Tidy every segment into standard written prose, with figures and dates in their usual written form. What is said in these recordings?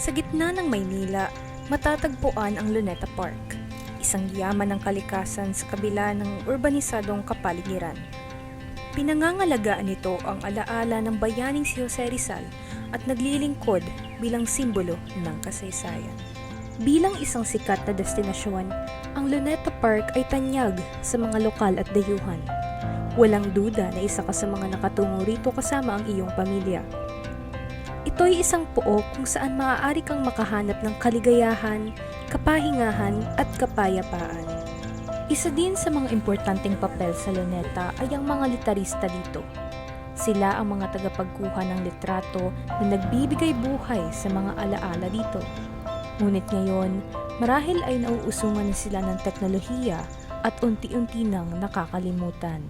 Sa gitna ng Maynila, matatagpuan ang Luneta Park, isang yaman ng kalikasan sa kabila ng urbanisadong kapaligiran. Pinangangalagaan nito ang alaala ng bayaning si Jose Rizal at naglilingkod bilang simbolo ng kasaysayan. Bilang isang sikat na destinasyon, ang Luneta Park ay tanyag sa mga lokal at dayuhan. Walang duda na isa ka sa mga nakatungo rito kasama ang iyong pamilya. Ito'y isang pook kung saan maaari kang makahanap ng kaligayahan, kapahingahan at kapayapaan. Isa din sa mga importanteng papel sa Luneta ay ang mga litarista dito. Sila ang mga tagapagkuha ng litrato na nagbibigay buhay sa mga alaala dito. Ngunit ngayon, marahil ay nauusungan na sila ng teknolohiya at unti-unti nang nakakalimutan.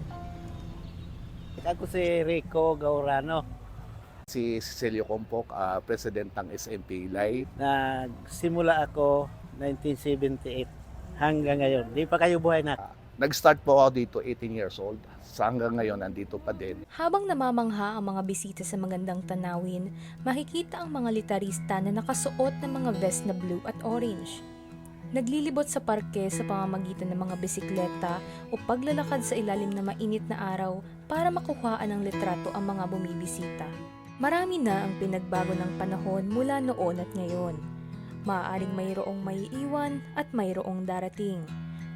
Ako si Rico Gaurano. Si Cecilio Compok, president ng SMP Live. Nagsimula ako 1978 hanggang ngayon. Di pa kayo buhay na. Nag-start po ako dito 18 years old. Sa hanggang ngayon, nandito pa din. Habang namamangha ang mga bisita sa magandang tanawin, makikita ang mga litarista na nakasuot ng mga vest na blue at orange. Naglilibot sa parke sa pamamagitan ng mga bisikleta o paglalakad sa ilalim na mainit na araw para makuhaan ng litrato ang mga bumibisita. Marami na ang pinagbago ng panahon mula noon at ngayon. Maaaring mayroong maiiwan at mayroong darating.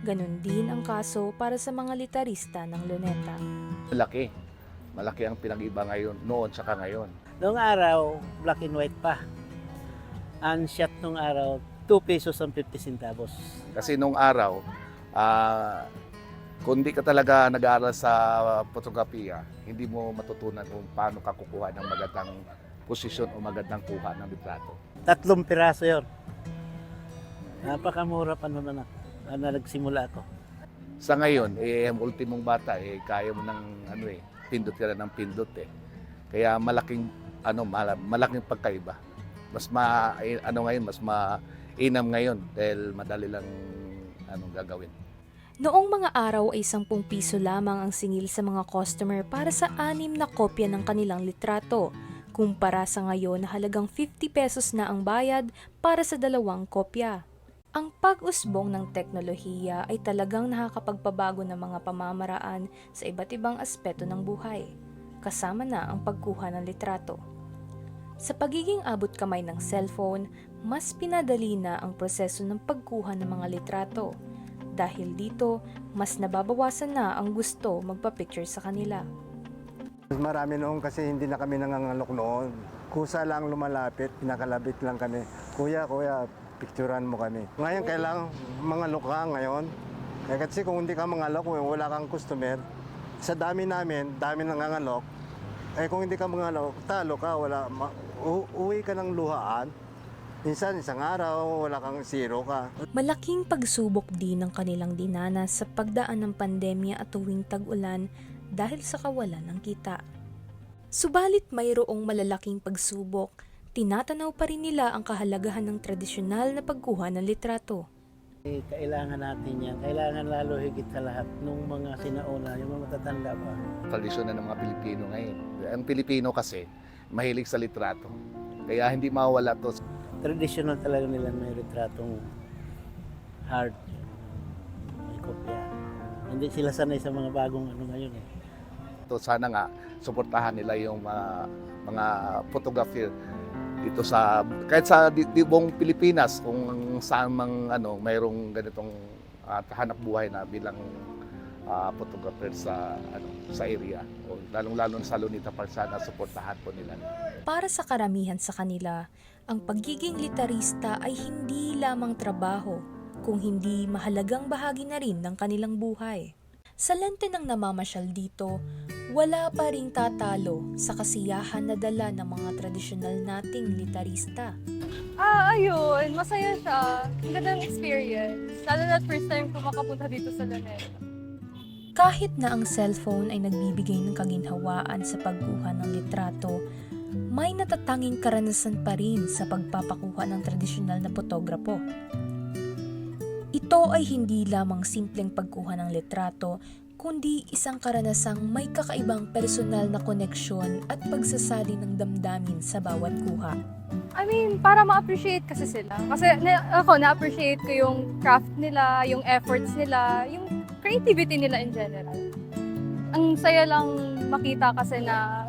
Ganon din ang kaso para sa mga litarista ng Luneta. Malaki. Malaki ang pinag-iba ngayon, noon tsaka ngayon. Noong araw, black and white pa. Ang shot nung araw, 2 pesos ang 50 centavos. Kasi nung araw, kung di ka talaga nag-aaral sa fotografiya, hindi mo matutunan kung paano ka kukuha ng magandang posisyon o magandang kuha ng litrato. 3 piraso yon. Napakamura pa naman ako. Na nagsimula ako. Sa ngayon, ang ultimong bata, kaya mo ng pindot ka na ng pindot eh. Kaya malaking pagkaiba. Mas ngayon, mas mainam ngayon dahil madali lang gagawin. Noong mga araw ay 10 piso lamang ang singil sa mga customer para sa 6 na kopya ng kanilang litrato, kumpara sa ngayon na halagang 50 pesos na ang bayad para sa 2 kopya. Ang pag-usbong ng teknolohiya ay talagang nakakapagpabago ng mga pamamaraan sa iba't ibang aspeto ng buhay, kasama na ang pagkuha ng litrato. Sa pagiging abot kamay ng cellphone, mas pinadali na ang proseso ng pagkuha ng mga litrato. Dahil dito, mas nababawasan na ang gusto magpa-picture sa kanila. Marami noon kasi hindi na kami nangangalok noon. Kusa lang lumalapit, pinakalabit lang kami. Kuya, picturean mo kami. Ngayon, kailangan mangalok ka ngayon. Kasi kung hindi ka mangalok, wala kang customer. Sa dami namin, dami nangangalok. Kung hindi ka mangalok, talo ka, uwi ka ng luhaan. Minsan, isang araw, wala kang zero ka. Malaking pagsubok din ang kanilang dinanas sa pagdaan ng pandemya at tuwing tag-ulan dahil sa kawalan ng kita. Subalit mayroong malalaking pagsubok, tinatanaw pa rin nila ang kahalagahan ng tradisyonal na pagkuha ng litrato. Kailangan natin yan. Kailangan lalo higit sa lahat nung mga sinauna, yung mga matatanda pa. Tradisyon na ng mga Pilipino ngayon. Ang Pilipino kasi, mahilig sa litrato. Kaya hindi mawala to. Traditional talaga nila may retratong hard. May kopya. Hindi sila sanay sa mga bagong ngayon eh. So, sana nga, suportahan nila yung mga photographer dito kahit sa buong Pilipinas, kung saan mang mayroong ganitong hanap buhay na bilang photographer sa area. O lalong-lalo sa Luneta Park, sana suportahan po nila. Para sa karamihan sa kanila, ang pagiging litarista ay hindi lamang trabaho, kung hindi mahalagang bahagi na rin ng kanilang buhay. Sa lente ng namamasyal dito, wala pa ring tatalo sa kasiyahan na dala ng mga tradisyonal nating litarista. Ayun. Masaya siya. Ang ganda ng experience. Lalo na first time ko makapunta dito sa Luneta. Kahit na ang cellphone ay nagbibigay ng kaginhawaan sa pagkuha ng litrato, may natatanging karanasan pa rin sa pagpapakuha ng tradisyonal na potograpo. Ito ay hindi lamang simpleng pagkuha ng litrato, kundi isang karanasang may kakaibang personal na koneksyon at pagsasali ng damdamin sa bawat kuha. I mean, para ma-appreciate kasi sila. Kasi ako, na-appreciate ko yung craft nila, yung efforts nila, yung creativity nila in general. Ang saya lang makita kasi na,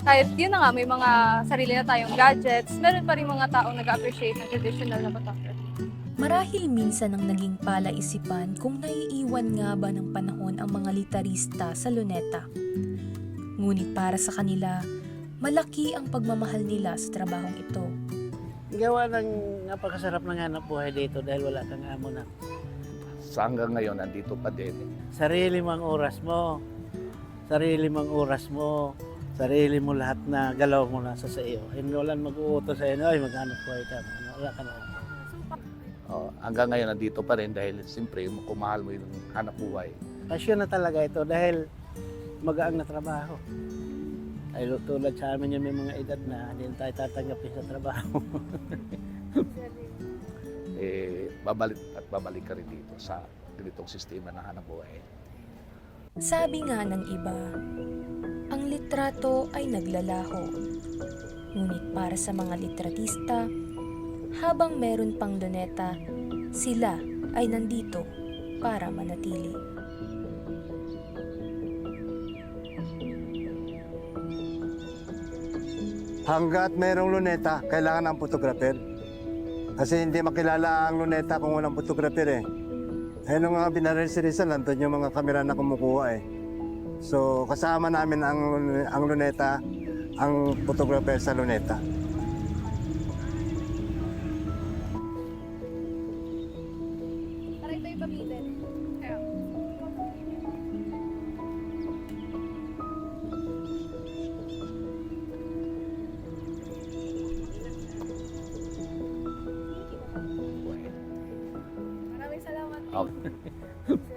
kahit yun na nga, may mga sarili na tayong gadgets, meron pa rin mga taong nag-appreciate ng traditional na photography. Marahil minsan ang naging palaisipan kung naiiwan nga ba ng panahon ang mga litarista sa Luneta. Ngunit para sa kanila, malaki ang pagmamahal nila sa trabahong ito. Gawa ng napakasarap ng hanap buhay dito dahil wala kang amo na. Sa hanggang ngayon, nandito pa din. Sarili mong oras mo. Sarili mong oras mo. Sarili mo lahat na galaw mo nasa sa iyo. Hindi wala mag-uutos sa iyo, ay maghanap buhay ka. Wala ka na. Hanggang ngayon, nandito pa rin dahil siyempre, kung mahal mo yung hanap buhay. Pasyon na talaga ito dahil magaang na trabaho. Ay tulad sa amin yung may mga edad na hindi na tayo tatanggapin sa trabaho. Babalik ka rin dito sa ganitong sistema ng hanap buhay. Sabi nga ng iba, ang litrato ay naglalaho. Ngunit para sa mga litratista, habang meron pang luneta, sila ay nandito para manatili. Hanggat mayroong luneta, kailangan ng photographer. Kasi hindi makilala ang luneta kung walang photographer eh. Ayun ang mga binaril si Rizal, nandun yung mga kamera na kumukuha eh. So kasama namin ang luneta, ang photographer sa luneta. Para ito yung pamitin. Kaya. Maraming salamat. Okay.